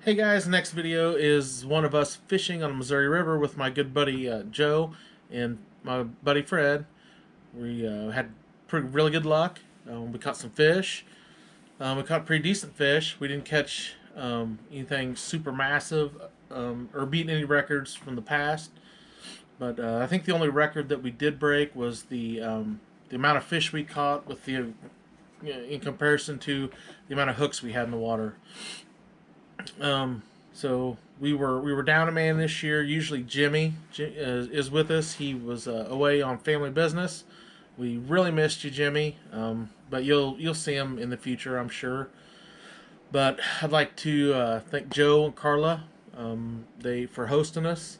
Hey guys, next video is one of us fishing on the Missouri River with my good buddy Joe and my buddy Fred. We had really good luck. We caught some fish. We caught pretty decent fish. We didn't catch anything super massive or beat any records from the past. But I think the only record that we did break was the amount of fish we caught with the in comparison to the amount of hooks we had in the water. So we were down a man this year. Usually Jimmy is with us. He was away on family business. We really missed you, Jimmy. But you'll see him in the future, I'm sure. But I'd like to thank Joe and Carla they for hosting us.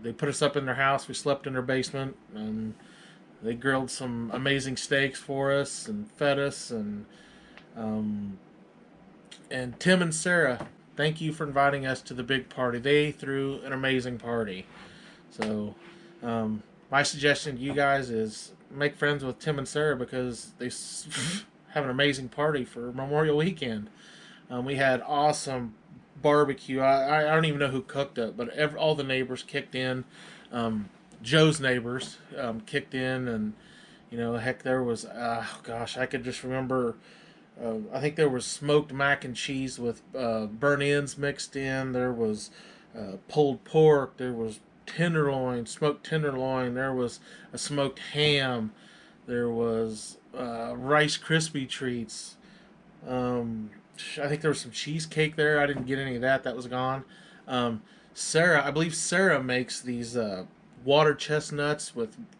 They put us up in their house. We slept in their basement, and they grilled some amazing steaks for us and fed us. And Tim and Sarah, thank you for inviting us to the big party. They threw an amazing party. So my suggestion to you guys is make friends with Tim and Sarah because they have an amazing party for Memorial Weekend. We had awesome barbecue. I don't even know who cooked it, but all the neighbors kicked in. Joe's neighbors kicked in, and heck, there was gosh, I could just remember. I think there was smoked mac and cheese with burnt ends mixed in. There was pulled pork. There was tenderloin, smoked tenderloin. There was a smoked ham. There was Rice Krispie treats. I think there was some cheesecake there. I didn't get any of that. That was gone. Sarah, I believe Sarah makes these water chestnuts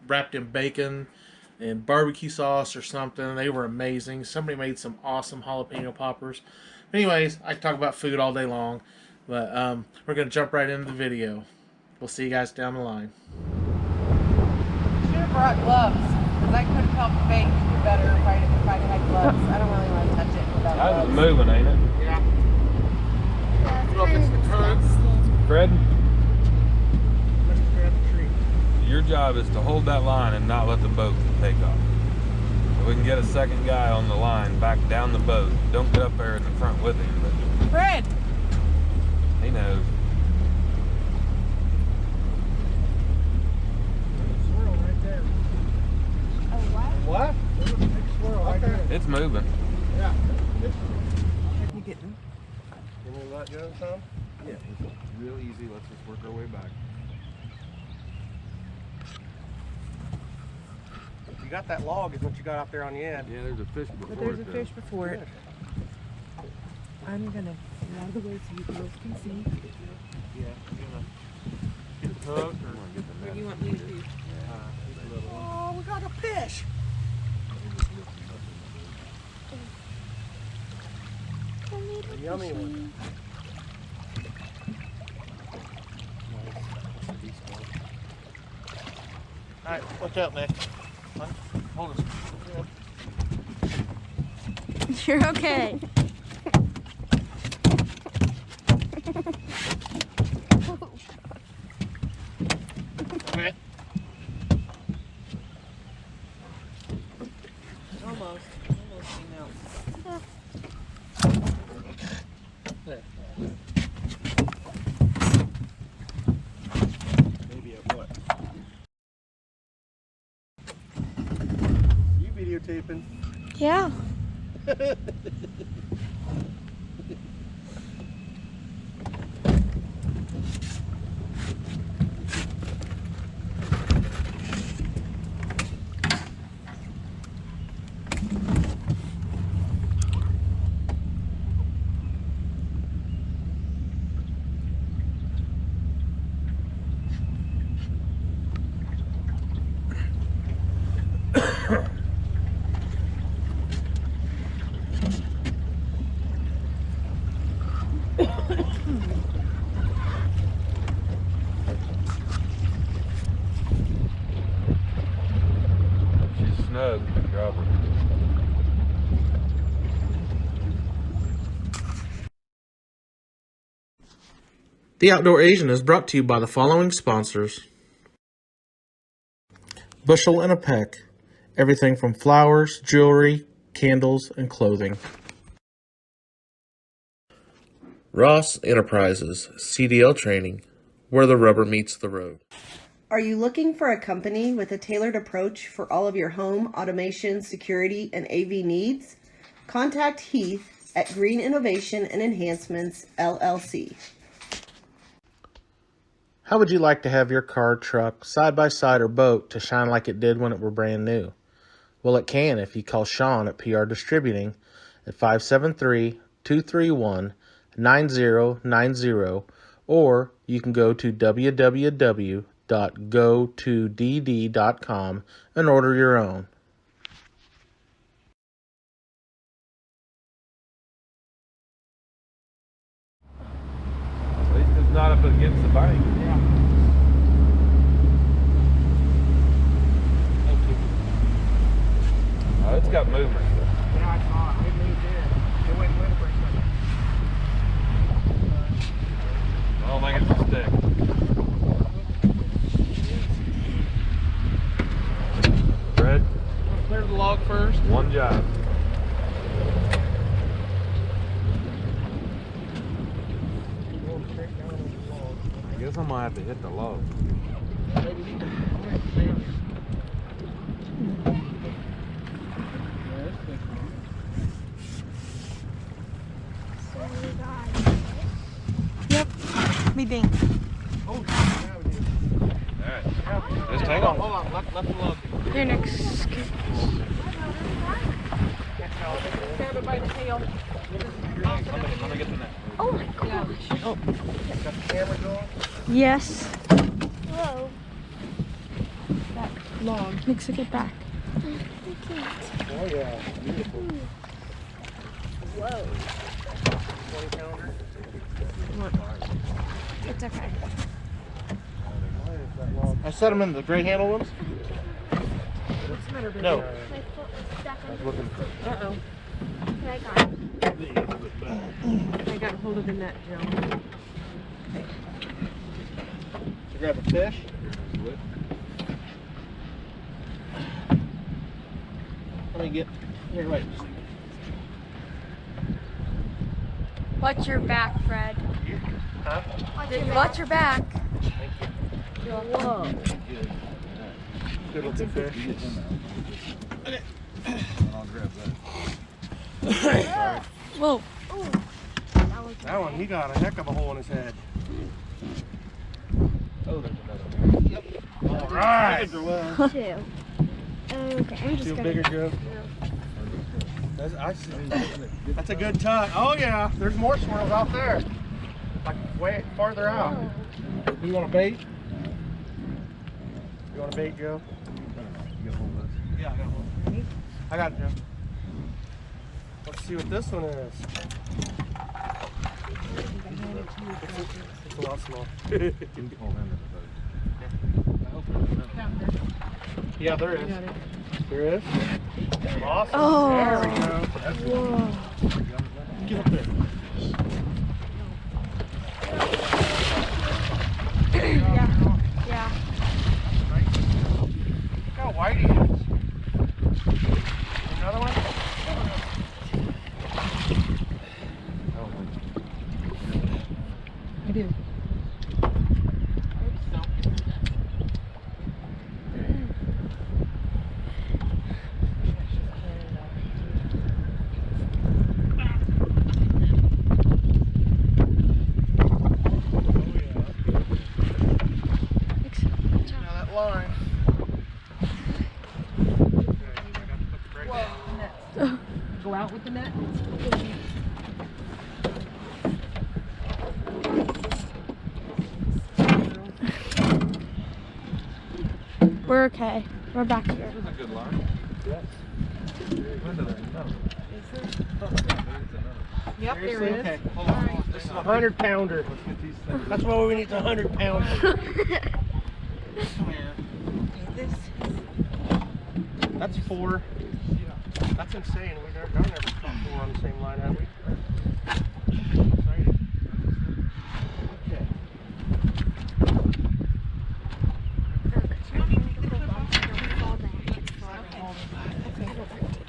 wrapped in bacon and barbecue sauce or something. They were amazing. Somebody made some awesome jalapeno poppers. Anyways, I could talk about food all day long, but we're going to jump right into the video. We'll see you guys down the line. Should have brought gloves, because I could have helped bake better if I had gloves. I don't really want to touch it without gloves. That was moving, ain't it? Yeah. You know if it's the current? Fred, Let's grab the tree. your job is to hold that line and not let the boat take off. So we can get a second guy on the line back down the boat. Don't get up there in the front with him, but Fred! he knows. Swirl right there. Oh, what? What? There's a big swirl right there. It's moving. Yeah. You get them? Can we let go some? Yeah, it's real easy. Let's just work our way back. You got that log is what you got out there on the end. Yeah, there's a fish before But there's a it, though. fish before it. I'm gonna get out of the way so you girls can see. Yeah. Get a hook or Come on, get the Or net. you want me to do? Oh, we got a fish. A yummy one. All right, watch out, Nick. Hold us. You're okay. Okay. Almost came out. Maybe at what? You videotaping? Yeah. She's snug. Drop her. The Outdoor Asian is brought to you by the following sponsors. Bushel and a Peck. Everything from flowers, jewelry, candles, and clothing. Ross Enterprises, CDL Training, where the rubber meets the road. Are you looking for a company with a tailored approach for all of your home automation, security, and AV needs? Contact Heath at Green Innovation and Enhancements, LLC. How would you like to have your car, truck, side-by-side, or boat to shine like it did when it were brand new? Well, it can if you call Sean at PR Distributing at 573-231-9090, or you can go to www.go2dd.com and order your own. At least it's not up against the bank. Yeah. Thank you. Oh, it's got movement. Yeah, I saw it. It moved in. It went limp for a second. I don't think it's a stick. Fred, Clear the log first. one job. I guess I'm gonna have to hit the log. Yep. Me think. Alright. Just hang on. Hold on. Left the log. Your next. Grab it by the tail. Let me get the net. Oh my gosh. Got the camera going? Yes. Whoa. Log. Makes it get back. Oh, yeah. Beautiful. Whoa. 20 pounder. It's okay. Why is that log? I set them in the gray handle ones? What's the matter, baby? No. My foot was stuck I was in looking for Uh-oh. I got it. I got hold of the net, Joe. to grab a fish. Let me get here. Wait. Watch your back, Fred. Huh? Watch your back. Whoa. Good looking fish. I'll grab that. Whoa. That one, he got a heck of a hole in his head. Oh, there's another one. All right. Two. Okay, I'm just Feel gonna. bigger, Joe. That's a good tug. Oh yeah, there's more swirls out there. Like way farther out. You want a bait? You want a bait, Joe? Yeah, I got one. I got it, Joe. Let's see what this one is. It's a lot small. Yeah, there is. There is. Awesome. Oh. There we go. Whoa. Get up there. Yeah. Yeah. Look how wide he is. Another one? I do. Now that line. Go out with the net. We're okay. We're back here. This is a good line. Yes. When did I know? Yep, there Seriously? it is. Okay, hold on. This is a 100 pounder. Let's get these things. That's what we need, a 100 pounder. Come here. This That's 4. That's insane. We've never caught 4 on the same line, have we? Exciting. Okay.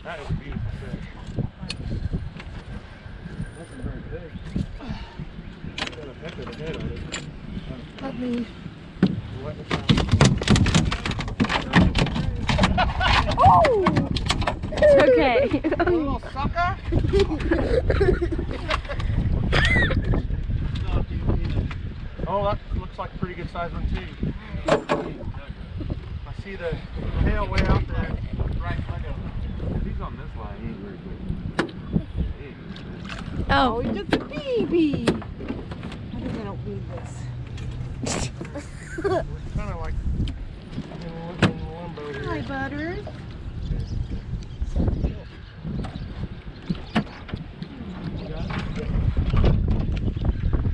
That is a beautiful fish. Nothing very big. Help me. Oh! It's okay. Little sucker. Oh, that looks like a pretty good sized one too. I see the tail way out there. Right, If he's on this line, he's very good. Oh. He's just a baby. I think I don't need this. We're kind of like in limbo here. Hi, Butters.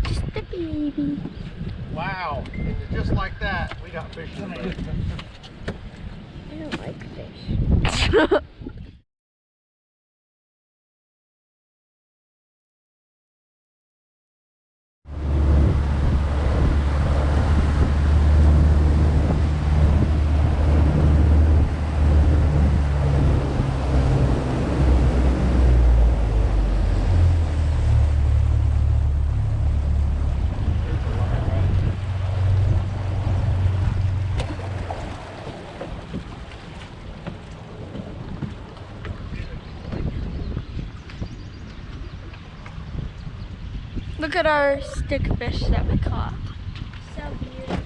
Just a baby. Wow. And just like that, we got fish in the boat. I don't like fish. Look at our stick fish that we caught. So beautiful.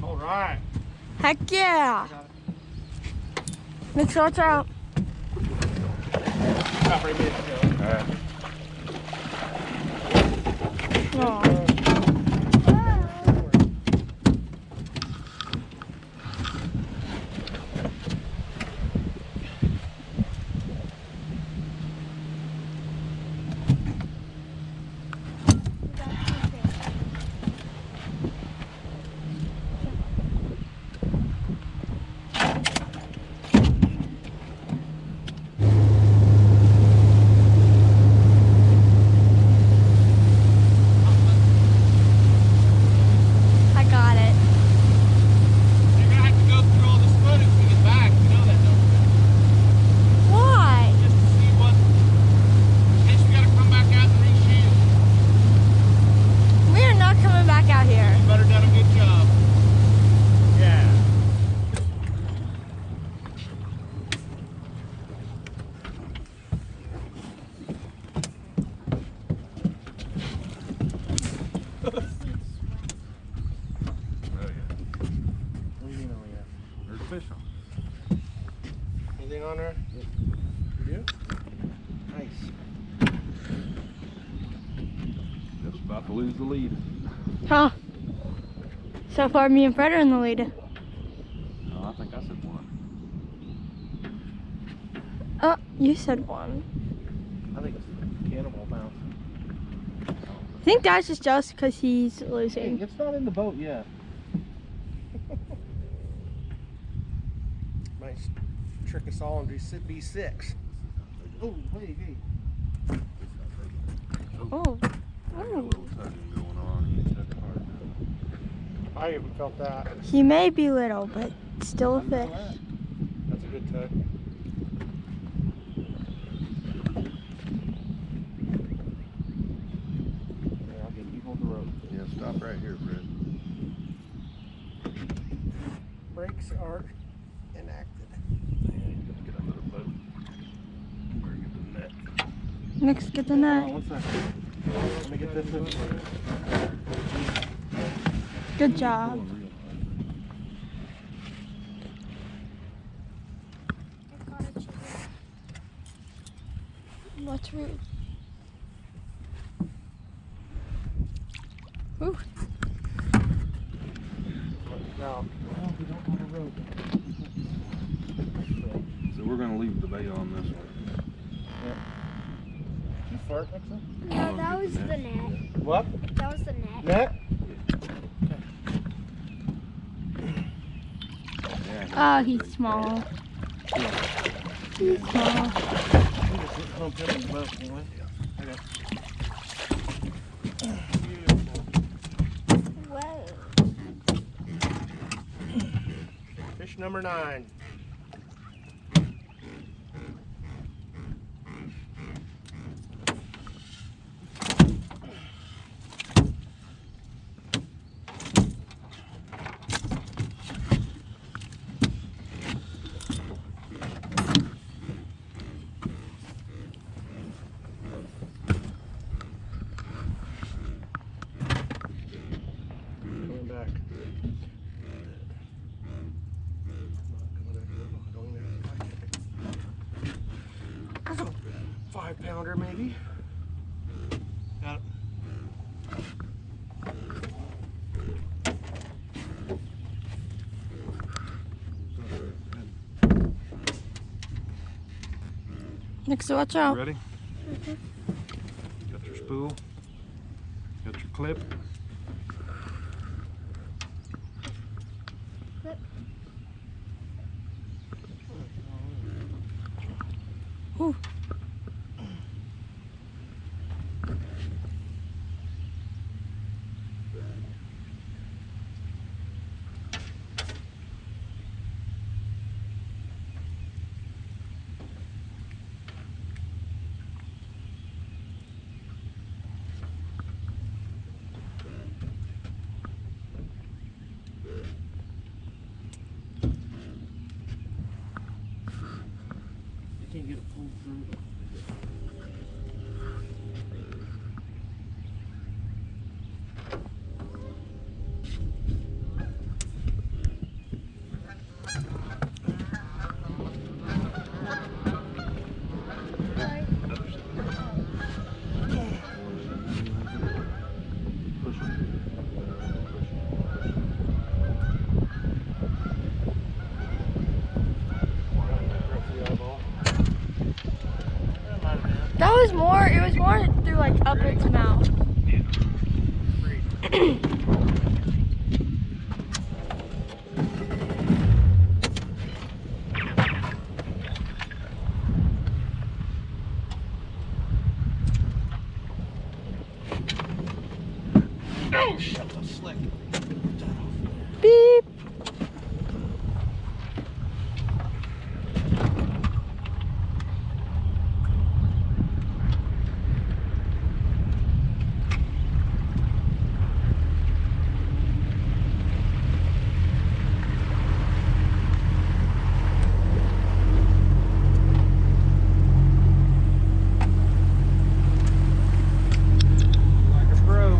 All right. Heck yeah! Make sure it's out. About ready to go. Alright. Aw. I got it. You're gonna have to go through all this footage to get back. You know that, don't you? Why? Just to see what. In case we gotta come back out and reshoot. We are not coming back out here. You better done a good job. Yeah. Oh yeah. What do you mean, oh yeah? There's fish on. Anything on there? You do? Nice. Just about to lose the lead. Huh? So far, me and Fred are in the lead. No, I think I said one. Oh, you said one. I think it's cannibal bounce. I think that's just jealous because he's Hey, losing. it's not in the boat yet. Might trick us all and be B6. Oh, hey, hey. Oh. Got a little tugging going on. He ain't tugging hard enough. I even felt that. He may be little, but still a fish. That's a good tug. Yeah, I'll get you hold the rope. Yeah, stop right here, Fred. Brakes are enacted. Get under the boat. Where get the net. Next, get the Hold on net. 1 second. Let me get this in. Good job. What's rude? Ooh. No, we don't have a rope. So we're gonna leave the bait on this one. You fart, Nixon? No, that was the net. What? That was the net. Net? Yeah. Oh, he's small. He's small. We just humped him in the boat, can't we? Okay. Beautiful. Whoa. Fish number 9. pounder maybe. Got it. Nixie, watch out. Ready? Got your spool. Got your clip. Ooh. Can't get it pulled through. That was more, it was more through like up its mouth. Oh, shut the slick. Beep. Like a pro.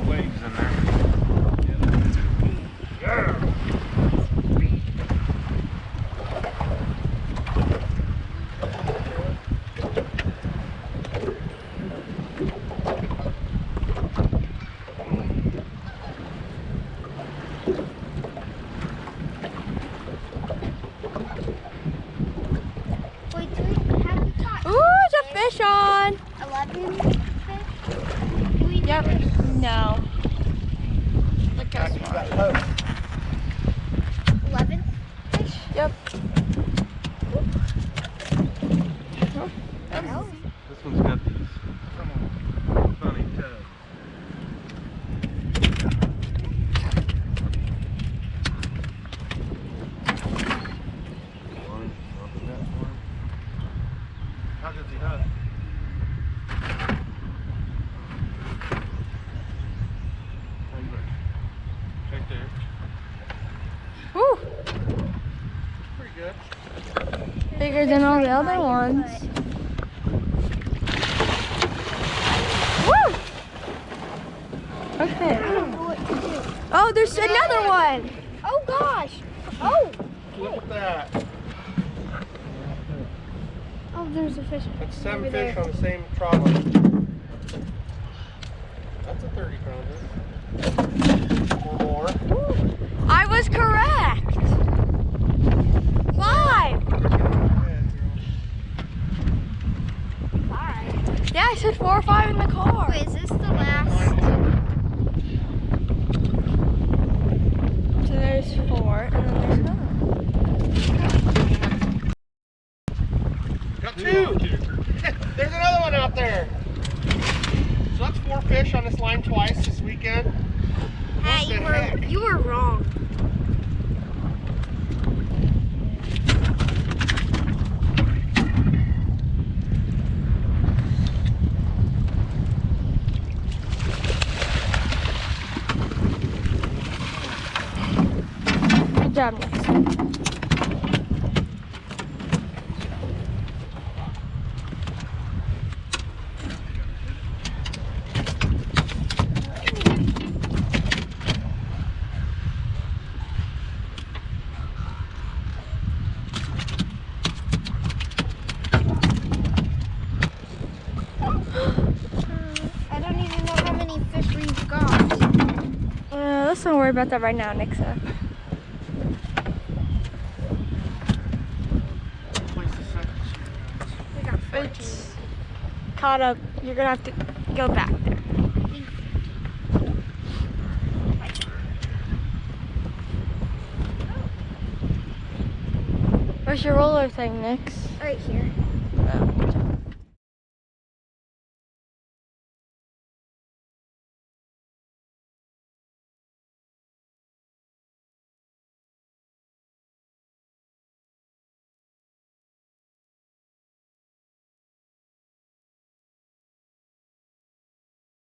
Waves in there. Wait, do we have we caught Ooh, there's a fish on. 11 fish? Do we Yep. never- No. Look how small. 11 fish? Yep. No. This one's got these funny toes. How does he hook? Right there. Woo. Pretty good. Bigger than all the other ones. Woo. Okay. I don't know what to do. Oh, there's another one. Oh gosh. Oh. Look at that. Oh, there's a fish. That's 7 over fish there. on the same trawler. That's a 30 pounder. Or more. I was correct. 5. Alright. Yeah, I said 4 or 5 in the car. Wait, is this the last? So there's 4, and then there's another one. Got 2. There's another one out there. So that's 4 fish on this line twice this weekend. Hey, What the heck? you were wrong. Good job, Nixon. Let's not worry about that right now, Nixa. Place the second sheet, guys. We got 14. It's caught up. You're gonna have to go back there. Where's your roller thing, Nix? Right here. Oh.